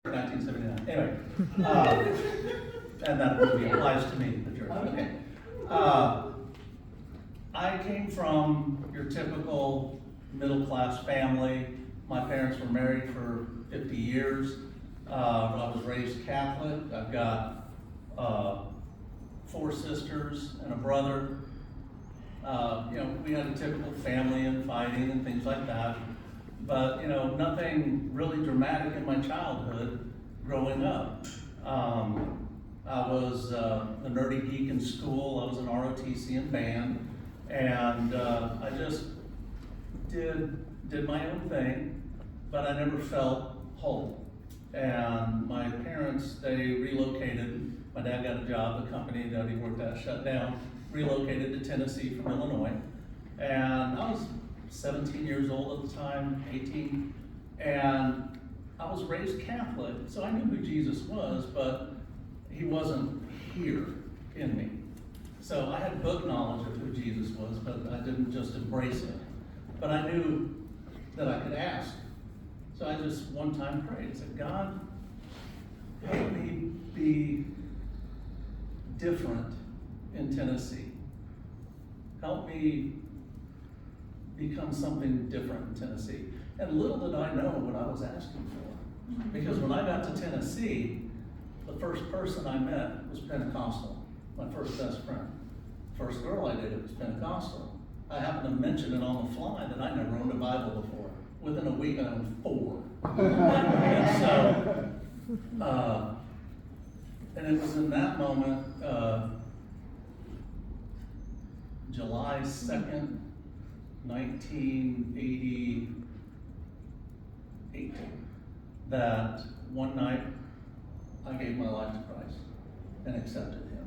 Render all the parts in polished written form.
1979. Anyway, and that movie applies to me, the church. Okay. I came from your typical middle-class family. My parents were married for 50 years. I was raised Catholic. I've got 4 sisters and a brother. We had a typical family and fighting and things like that. But, nothing really dramatic in my childhood growing up. I was a nerdy geek in school. I was in ROTC and band. And I just did my own thing, but I never felt whole. And my parents, they relocated. My dad got a job, the company that he worked at shut down, relocated to Tennessee from Illinois. And I was 17 years old at the time, 18, and I was raised Catholic, so I knew who Jesus was, but he wasn't here in me. So I had book knowledge of who Jesus was, but I didn't just embrace it. But I knew that I could ask. So I just one time prayed, said, God, help me be different in Tennessee. Help me become something different in Tennessee. And little did I know what I was asking for. Because when I got to Tennessee, the first person I met was Pentecostal, my first best friend. First girl I dated was Pentecostal. I happened to mention it on the fly that I never owned a Bible before. Within a week I owned 4. And so, and it was in that moment, July 2nd, 1988, that one night I gave my life to Christ and accepted him.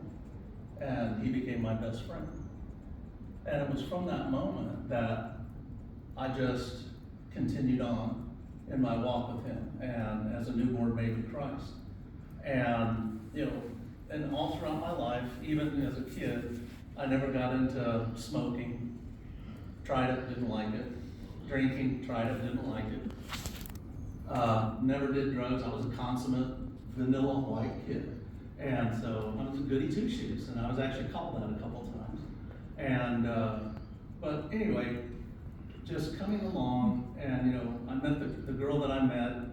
And he became my best friend. And it was from that moment that I just continued on in my walk with him and as a newborn baby Christ. And, and all throughout my life, even as a kid, I never got into smoking. Tried it, didn't like it. Drinking, tried it, didn't like it. Never did drugs. I was a consummate vanilla white kid. And so I was a goody two-shoes, and I was actually called that a couple times. And, but anyway, just coming along, and I met the girl that I met.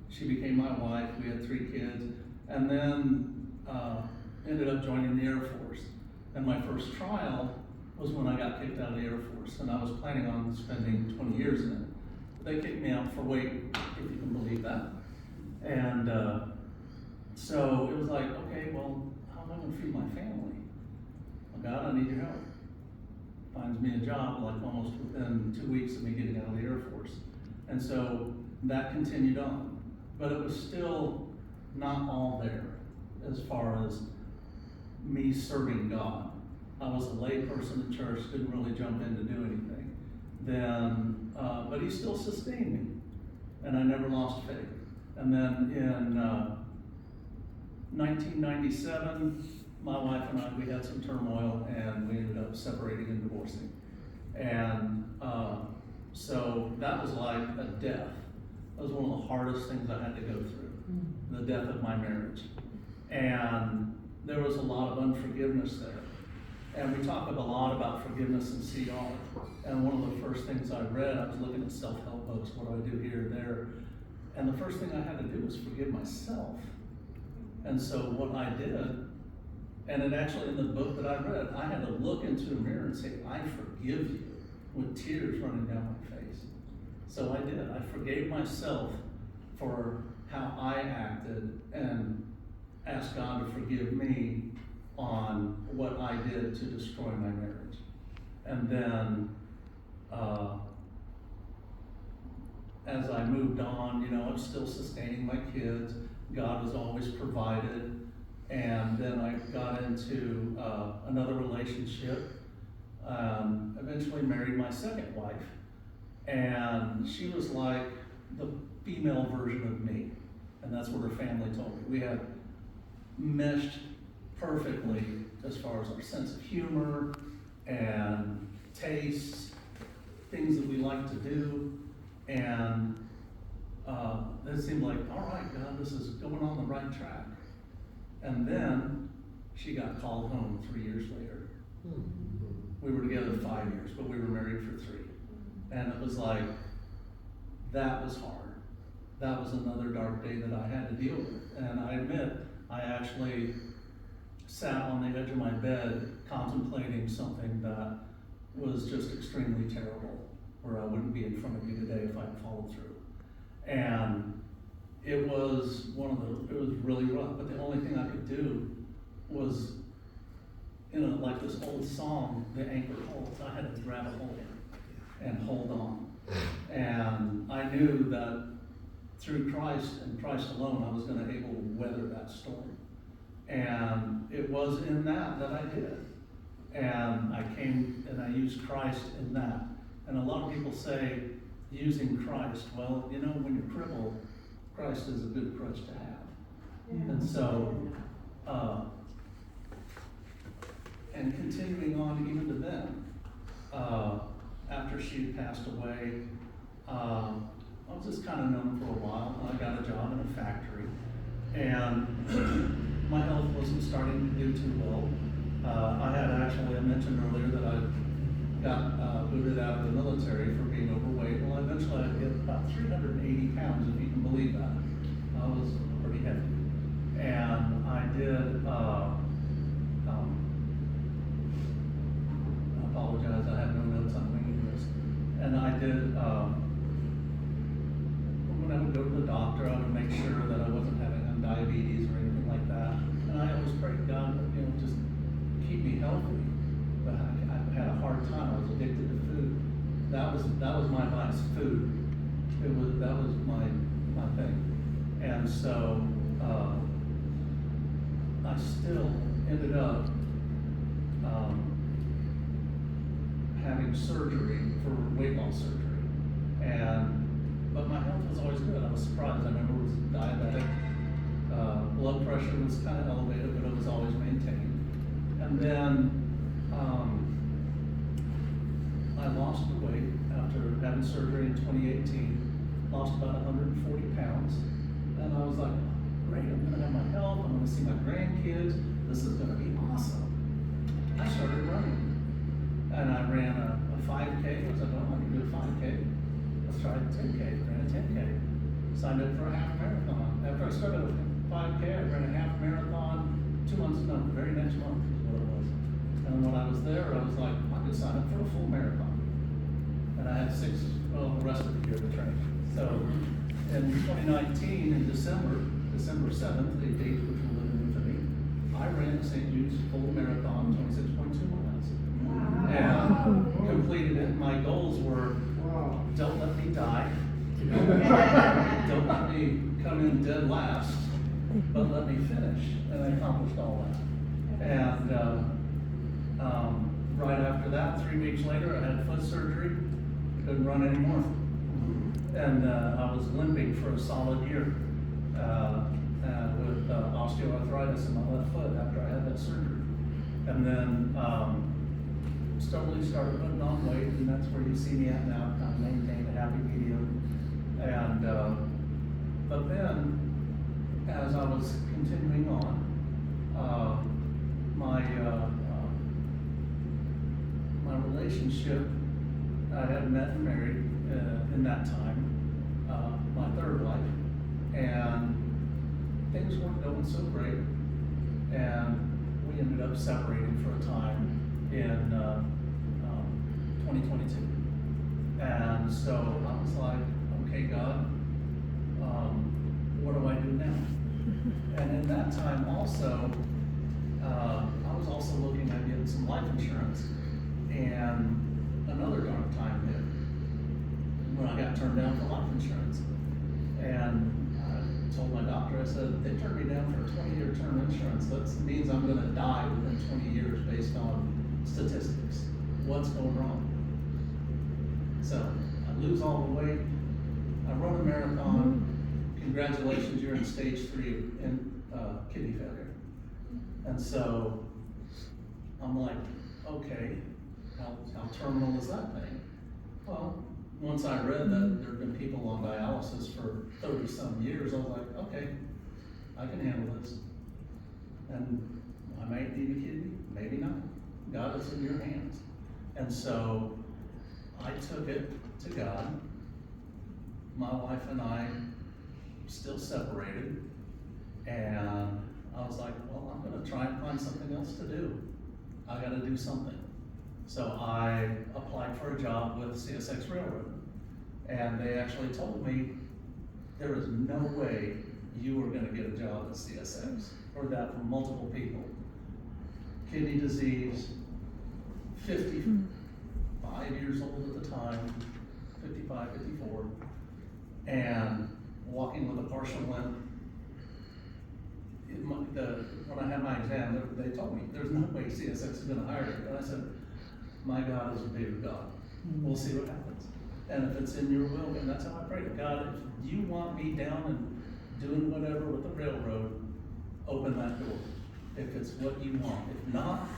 She became my wife. We had 3 kids, and then ended up joining the Air Force. And my first trial was when I got kicked out of the Air Force, and I was planning on spending 20 years in it. They kicked me out for weight, if you can believe that. And so it was like, okay, well, how am I going to feed my family? Well, God, I need your help. Finds me a job like almost within 2 weeks of me getting out of the Air Force. And so that continued on. But it was still not all there as far as me serving God. I was a lay person in church, didn't really jump in to do anything. Then, but he still sustained me, and I never lost faith. And then in 1997, my wife and I, we had some turmoil, and we ended up separating and divorcing. And so that was like a death. That was one of the hardest things I had to go through, the death of my marriage. And there was a lot of unforgiveness there. And we talk a lot about forgiveness in CR. And one of the first things I read, I was looking at self-help books, what do I do here or there? And the first thing I had to do was forgive myself. And so what I did, and it actually in the book that I read, I had to look into a mirror and say, I forgive you, with tears running down my face. So I did. I forgave myself for how I acted and asked God to forgive me on what I did to destroy my marriage. And then as I moved on, I'm still sustaining my kids. God has always provided. And then I got into another relationship. Eventually married my second wife. And she was like the female version of me. And that's what her family told me. We had meshed perfectly as far as our sense of humor and tastes, things that we like to do. And it seemed like, all right, God, this is going on the right track. And then she got called home 3 years later. We were together 5 years, but we were married for 3. And it was like, that was hard. That was another dark day that I had to deal with. And I admit, I actually sat on the edge of my bed contemplating something that was just extremely terrible, where I wouldn't be in front of you today if I'd followed through. And it was it was really rough, but the only thing I could do was, like this old song, The Anchor Holds. I had to grab a hold and hold on. And I knew that through Christ and Christ alone, I was going to be able to weather that storm. And it was in that I did. And I came and I used Christ in that. And a lot of people say, using Christ, well, when you're crippled, Christ is a good crutch to have. Yeah. And so, and continuing on even to then, after she passed away, I was just kind of known for a while. I got a job in a factory, and my health wasn't starting to do too well. I mentioned earlier that I got booted out of the military for being overweight. Well, eventually I hit about 380 pounds, if you can believe that. I was pretty heavy. And I did, I apologize, I have no notes on winging this. And I did, when I would go to the doctor, I would make sure that I wasn't having diabetes or anything like that. And I always prayed to God, just keep me healthy. But I had a hard time. I was addicted to food. That was my vice, food. That was my thing. And so I still ended up having surgery for weight loss surgery. But my health was always good. I was surprised. I remember I was diabetic. Blood pressure was kind of elevated, but it was always maintained. And then I lost the weight after having surgery in 2018, lost about 140 pounds. And I was like, great, I'm gonna have my health, I'm gonna see my grandkids, this is gonna be awesome. I started running. And I ran a 5K. I was like, oh, I can do a 5K. Let's try a 10K. Ran a 10K. Signed up for a half marathon. After I started a 5K, I ran a half marathon 2 months, no, the very next month is what it was. And when I was there, I was like, I could sign up for a full marathon. And I had the rest of the year to train. So in 2019, in December 7th, a date which will live in infamy, I ran the St. Jude's full marathon, 26.2 miles. Wow. And completed it. My goals were, don't let me die. Don't let me come in dead last, but let me finish. And I accomplished all that. And right after that, 3 weeks later, I had foot surgery. Couldn't run anymore. And I was limping for a solid year with osteoarthritis in my left foot after I had that surgery. And then slowly started putting on weight, and that's where you see me at now, kind of maintain a happy medium. And but then, as I was continuing on, my relationship, I had met and married in that time, my third wife, and things weren't going so great, and we ended up separating for a time in 2022. And so I was like, okay, God, what do I do now? And in that time also, I was also looking at getting some life insurance, and another dark time hit when I got turned down for life insurance. And I told my doctor, I said, they turned me down for a 20-year term insurance. That means I'm going to die within 20 years based on statistics. What's going wrong? So I lose all the weight. I run a marathon. Congratulations, you're in stage 3 in kidney failure. And so I'm like, okay, how terminal is that thing? Well, once I read that there'd been people on dialysis for 30-some years, I was like, okay, I can handle this. And I might need a kidney, maybe not. God is in your hands. And so I took it to God. My wife and I still separated, and I was like, well, I'm gonna try and find something else to do. I gotta do something. So I applied for a job with CSX Railroad, and they actually told me there is no way you are gonna get a job at CSX. Heard that from multiple people. Kidney disease, 55 years old at the time, 55, 54, and walking with a partial limp. When I had my exam, they told me, there's no way CSX is gonna hire you. And I said, my God is a bigger God. We'll see what happens. And if it's in your will, and that's how I prayed. God, if you want me down and doing whatever with the railroad, open that door. If it's what you want. If not,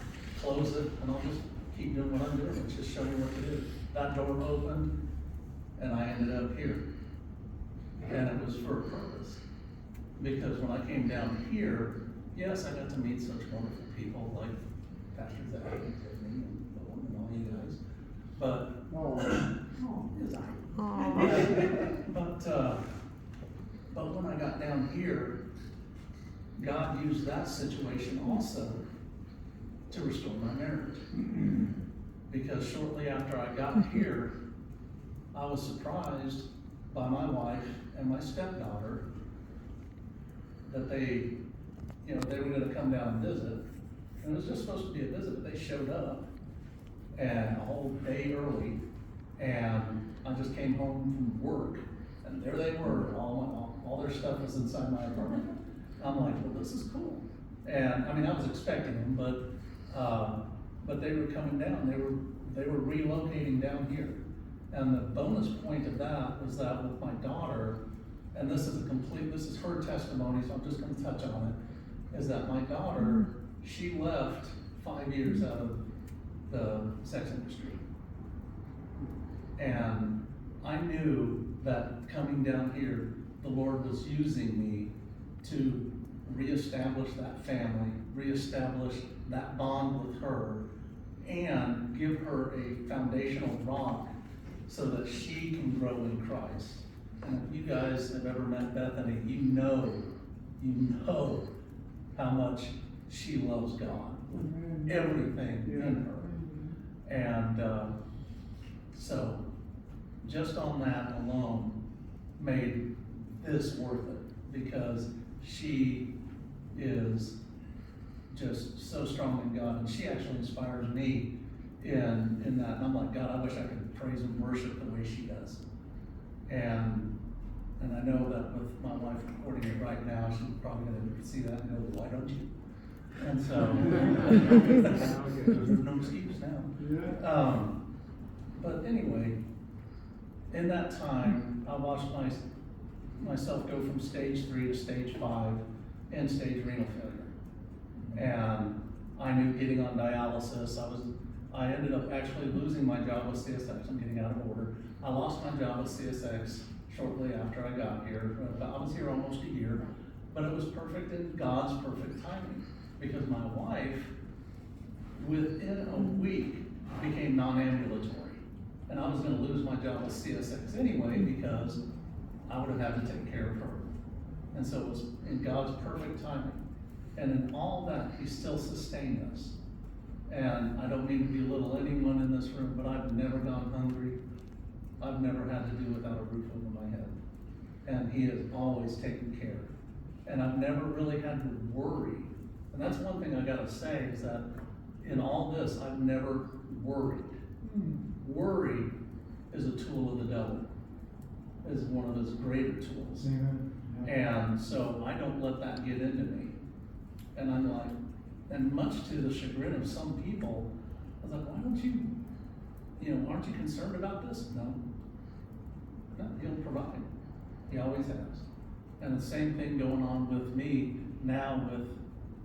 close it, and I'll just keep doing what I'm doing. It's just show me what to do. That door opened, and I ended up here. And it was for a purpose. Because when I came down here, yes, I got to meet such wonderful people like Pastor Zach and Tiffany and Bowen and all you guys. But, but when I got down here, God used that situation also to restore my marriage. Because shortly after I got here, I was surprised by my wife and my stepdaughter that they were gonna come down and visit. And it was just supposed to be a visit, but they showed up and a whole day early. And I just came home from work, and there they were, all their stuff was inside my apartment. I'm like, well, this is cool. And I mean, I was expecting them, but they were coming down. They were relocating down here. And the bonus point of that was that with my daughter, and this is her testimony, so I'm just gonna touch on it, is that my daughter, she left 5 years out of the sex industry. And I knew that coming down here, the Lord was using me to reestablish that family, reestablish that bond with her, and give her a foundational rock so that she can grow in Christ. And if you guys have ever met Bethany, you know how much she loves God, everything in her. And so just on that alone made this worth it, because she is just so strong in God, and she actually inspires me in that. And I'm like, God, I wish I could praise and worship the way she does. And I know that with my wife recording it right now, she's probably gonna see that and go, why don't you? And so, there's no excuse now. But anyway, in that time, I watched myself go from stage 3 to stage 5, end-stage renal failure. And I knew getting on dialysis, I ended up actually losing my job with CSX. I'm getting out of order. I lost my job with CSX shortly after I got here. I was here almost a year, but it was perfect in God's perfect timing, because my wife, within a week, became non-ambulatory. And I was gonna lose my job with CSX anyway, because I would have had to take care of her. And so it was in God's perfect timing. And in all that, He still sustained us. And I don't mean to belittle anyone in this room, but I've never gone hungry. I've never had to do without a roof over my head. And He has always taken care. And I've never really had to worry. And that's one thing I gotta say, is that in all this, I've never worried. Worry is a tool of the devil, is one of his greater tools. And so I don't let that get into me. And I'm like, and much to the chagrin of some people, I was like, why don't you, aren't you concerned about this? No, He'll provide. He always has. And the same thing going on with me now with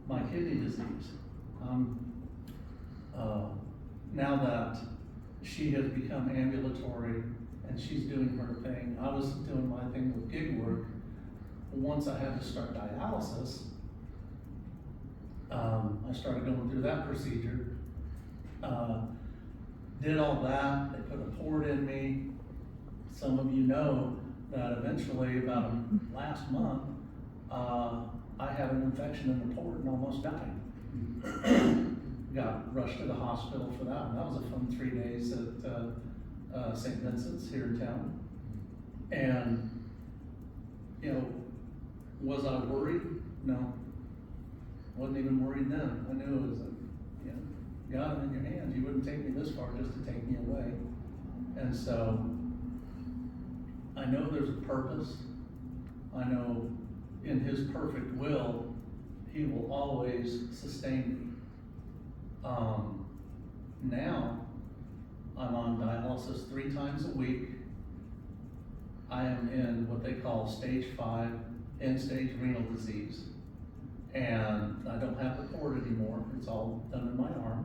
my kidney disease. Now that she has become ambulatory, and she's doing her thing. I was doing my thing with gig work. Once I had to start dialysis, I started going through that procedure. Did all that, they put a port in me. Some of you know that eventually, about last month, I had an infection in the port and almost died. Got rushed to the hospital for that, and that was a fun 3 days at St. Vincent's here in town. And, was I worried? No. Wasn't even worried then. I knew it was God, I'm in your hands. You wouldn't take me this far just to take me away. And so, I know there's a purpose. I know in His perfect will, He will always sustain me. Now, I'm on dialysis 3 times a week. I am in what they call stage 5, end-stage renal disease. And I don't have the port anymore. It's all done in my arm.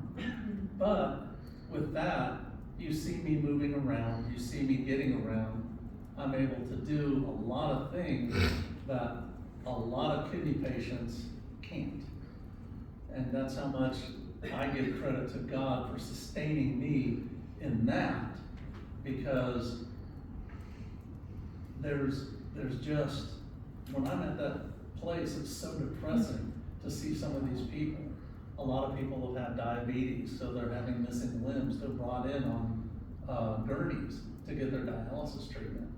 But with that, you see me moving around. You see me getting around. I'm able to do a lot of things that a lot of kidney patients can't. And that's how much I give credit to God for sustaining me in that, because there's just, when I'm at that place, it's so depressing to see some of these people. A lot of people have had diabetes, so they're having missing limbs. They're brought in on gurneys to get their dialysis treatment.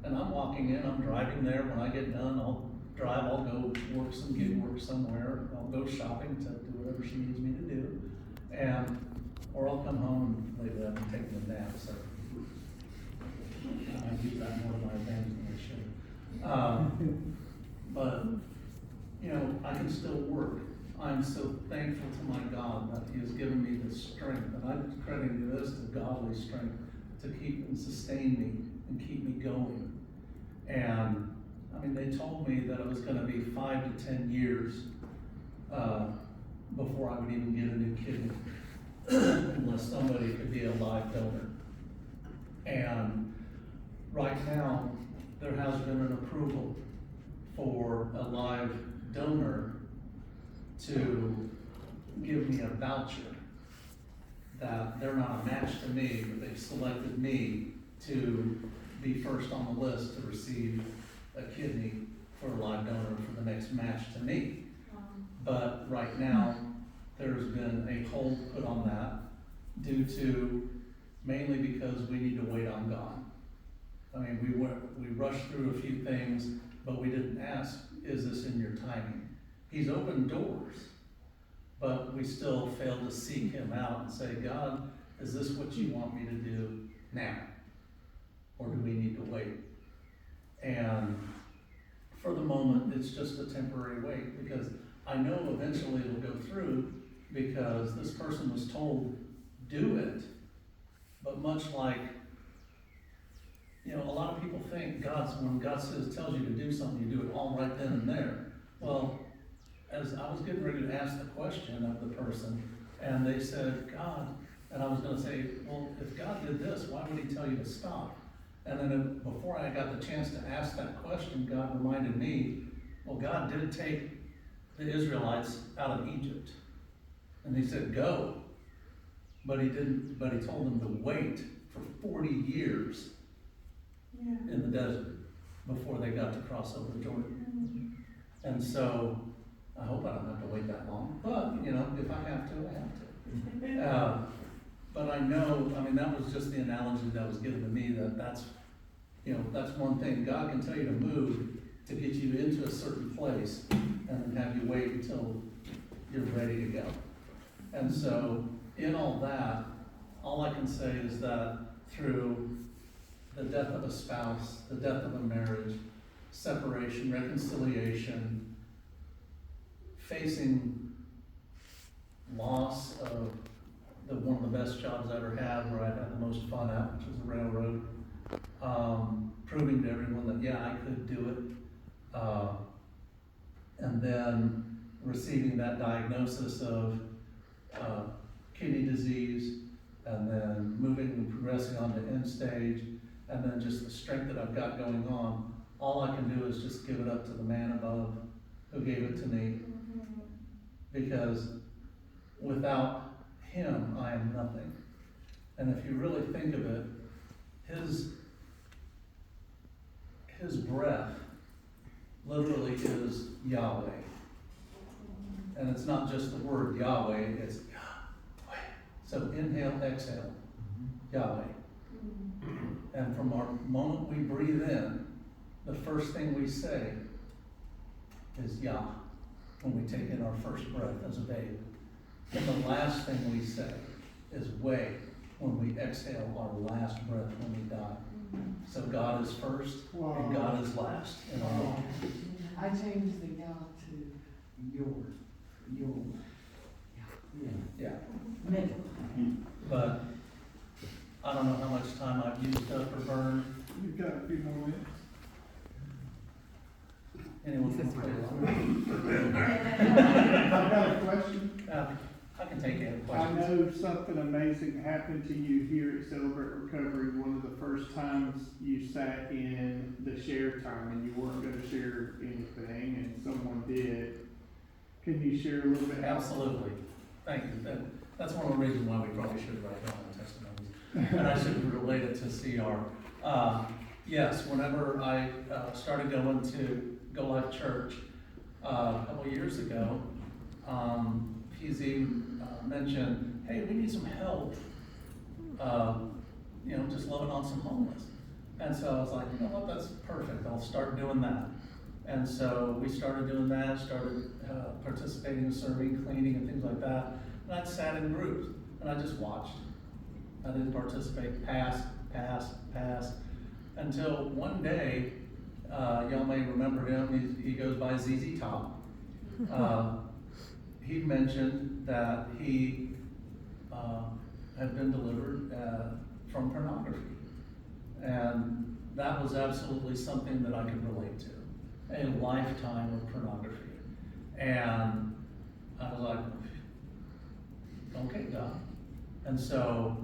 And I'm walking in, I'm driving there. When I get done, I'll drive, I'll go work some gig work somewhere. I'll go shopping to do whatever she needs me to do. Or I'll come home and lay there and take a nap. So I use that more to my advantage than I should. But, I can still work. I'm so thankful to my God that He has given me the strength, and I'm crediting this to godly strength to keep and sustain me and keep me going. And they told me that it was going to be 5 to 10 years before I would even get a new kidney, unless somebody could be a live donor. And right now, there has been an approval for a live donor to give me a voucher that they're not a match to me, but they've selected me to be first on the list to receive a kidney for a live donor for the next match to me. But right now, there's been a hold put on that due to, mainly because we need to wait on God. We rushed through a few things, but we didn't ask, is this in your timing? He's opened doors, but we still failed to seek Him out and say, God, is this what you want me to do now? Or do we need to wait? And for the moment, it's just a temporary wait, because I know eventually it'll go through, because this person was told, do it. But much like, a lot of people think when God tells you to do something, you do it all right then and there. Well, as I was getting ready to ask the question of the person, and they said, God, and I was going to say, well, if God did this, why would He tell you to stop? And then before I got the chance to ask that question, God reminded me, well, God did take the Israelites out of Egypt. And He said, go. But He didn't, but He told them to wait for 40 years in the desert before they got to cross over the Jordan. And so, I hope I don't have to wait that long, but, if I have to, I have to. But I know, that was just the analogy that was given to me, that's one thing. God can tell you to move to get you into a certain place, and then have you wait until you're ready to go. And so, in all that, all I can say is that through the death of a spouse, the death of a marriage, separation, reconciliation, facing loss of one of the best jobs I ever had, where I had the most fun at, which was the railroad, proving to everyone that, I could do it, and then receiving that diagnosis of kidney disease, and then moving and progressing on to end stage, and then just the strength that I've got going on, all I can do is just give it up to the man above who gave it to me. Because without him, I am nothing. And if you really think of it, his breath literally is Yahweh. And it's not just the word Yahweh, it's Yahweh. So inhale, exhale, Yahweh. And from our moment we breathe in, the first thing we say is Yah, when we take in our first breath as a babe. And the last thing we say is Way, when we exhale our last breath when we die. So God is first, and God is last in our life. I changed the God to your. Yeah. Middle. But I don't know how much time I've used up or burned. You've got a few more minutes. Anyone can I've got a question. I can take any I questions. know something amazing happened to you here at Celebrate Recovery. One of the first times you sat in the share time and you weren't going to share anything and someone did. Can you share a little bit? Absolutely. Thank you. That's one of the reasons why we probably should write down the testimonies. And I should relate it to CR. Yes, whenever I started going to Go Life Church a couple of years ago, PZ mentioned, hey, we need some help, just loving on some homeless. And so I was like, you know what, that's perfect. I'll start doing that. And so we started doing that, started participating in serving, cleaning, and things like that. And I sat in groups, and I just watched. I didn't participate, pass, until one day, y'all may remember him, he goes by ZZ Top. He mentioned that he had been delivered from pornography. And that was absolutely something that I could relate to. A lifetime of pornography. And I was like, okay, God. And so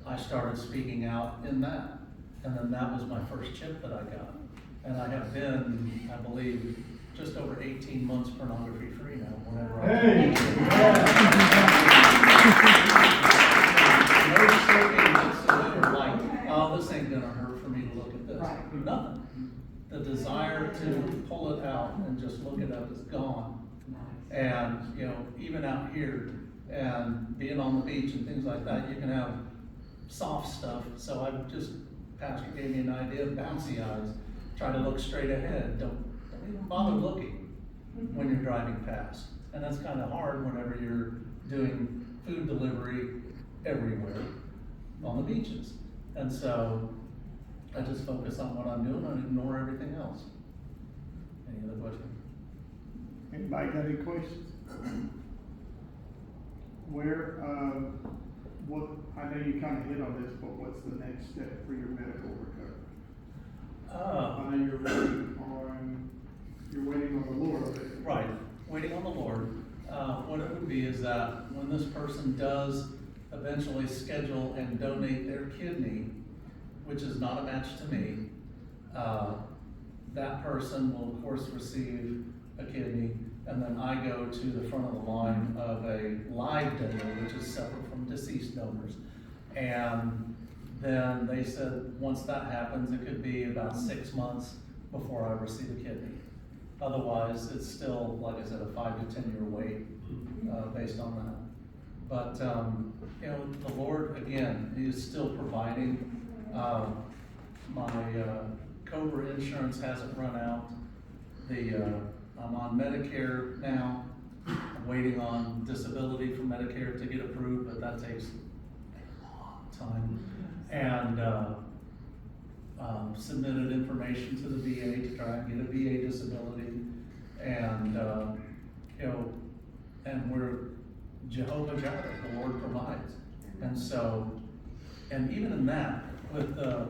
I started speaking out in that. And then that was my first chip that I got. And I have been, I believe, just over 18 months pornography free now, whenever no soaking whatsoever, like, oh, this ain't gonna hurt for me to look at this. Right. Nothing. The desire to pull it out and just look it up is gone. And, even out here and being on the beach and things like that, you can have soft stuff. So Pastor gave me an idea of bouncy eyes. Try to look straight ahead. Don't even bother looking when you're driving past. And that's kind of hard whenever you're doing food delivery everywhere on the beaches. And so I just focus on what I'm doing and ignore everything else. Any other questions? Anybody got any questions? I know you kind of hit on this, but what's the next step for your medical recovery? I know you're waiting on the Lord. Right, waiting on the Lord. What it would be is that when this person does eventually schedule and donate their kidney, which is not a match to me, that person will of course receive a kidney, and then I go to the front of the line of a live donor, which is separate from deceased donors. And then they said once that happens, it could be about 6 months before I receive a kidney. Otherwise, it's still, like I said, a 5 to 10 year wait based on that. But the Lord, again, He is still providing. My Cobra insurance hasn't run out. I'm on Medicare now. I'm waiting on disability from Medicare to get approved, but that takes a long time. And submitted information to the VA to try and get a VA disability. And and we're Jehovah Jireh, the Lord provides. And so, and even in that, with the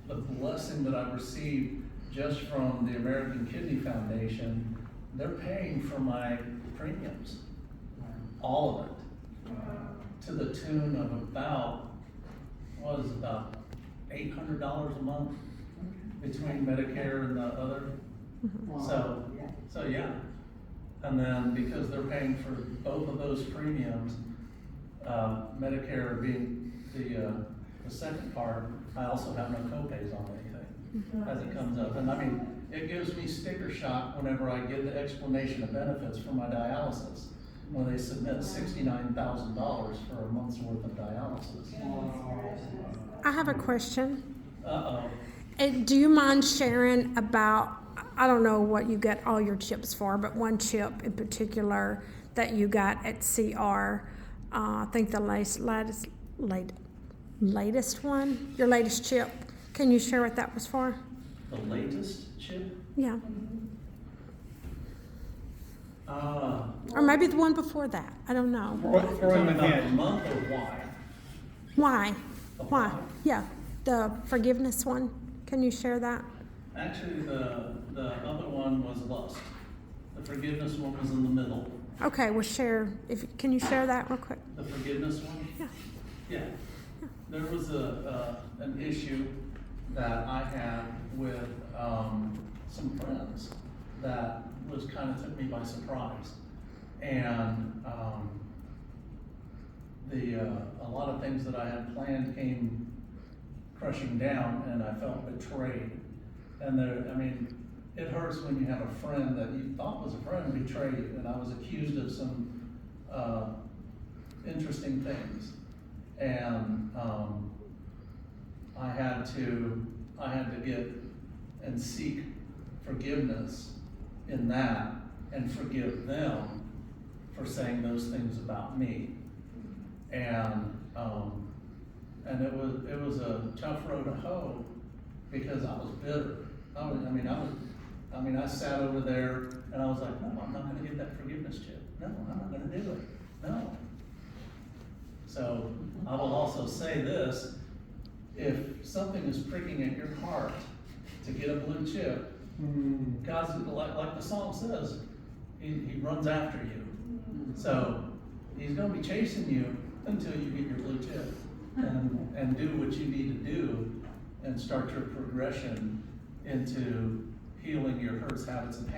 blessing that I've received just from the American Kidney Foundation, they're paying for my premiums, all of it, to the tune of about $800 a month between Medicare and the other. Wow. So yeah. And then because they're paying for both of those premiums, Medicare being the second part, I also have no copays on anything as it comes up. And I mean, it gives me sticker shock whenever I get the explanation of benefits for my dialysis, when they submit $69,000 for a month's worth of dialysis. I have a question. Uh-oh. Do you mind sharing about, I don't know what you get all your chips for, but one chip in particular that you got at CR, I think the latest one, your latest chip. Can you share what that was for? The latest chip? Yeah. Uh, Or maybe the one before that. I don't know. Throw him talking about ahead. the month or why? Why? The Why? Yeah. The forgiveness one. Can you share that? Actually, the other one was lust. The forgiveness one was in the middle. Okay, well share, can you share that real quick? The forgiveness one? Yeah. Yeah. There was an issue that I had with, some friends that was kind of took me by surprise. And, a lot of things that I had planned came crushing down, and I felt betrayed. And it hurts when you have a friend that you thought was a friend betray you, and I was accused of some, interesting things. And, I had to get and seek forgiveness in that and forgive them for saying those things about me. And it was a tough road to hoe because I was bitter. I sat over there and I was like, no, I'm not gonna get that forgiveness chip. No, I'm not gonna do it. No. So I will also say this, if something is pricking at your heart to get a blue chip, God's, like the song says, he runs after you. So he's gonna be chasing you until you get your blue chip and do what you need to do and start your progression into healing your hurts, habits, and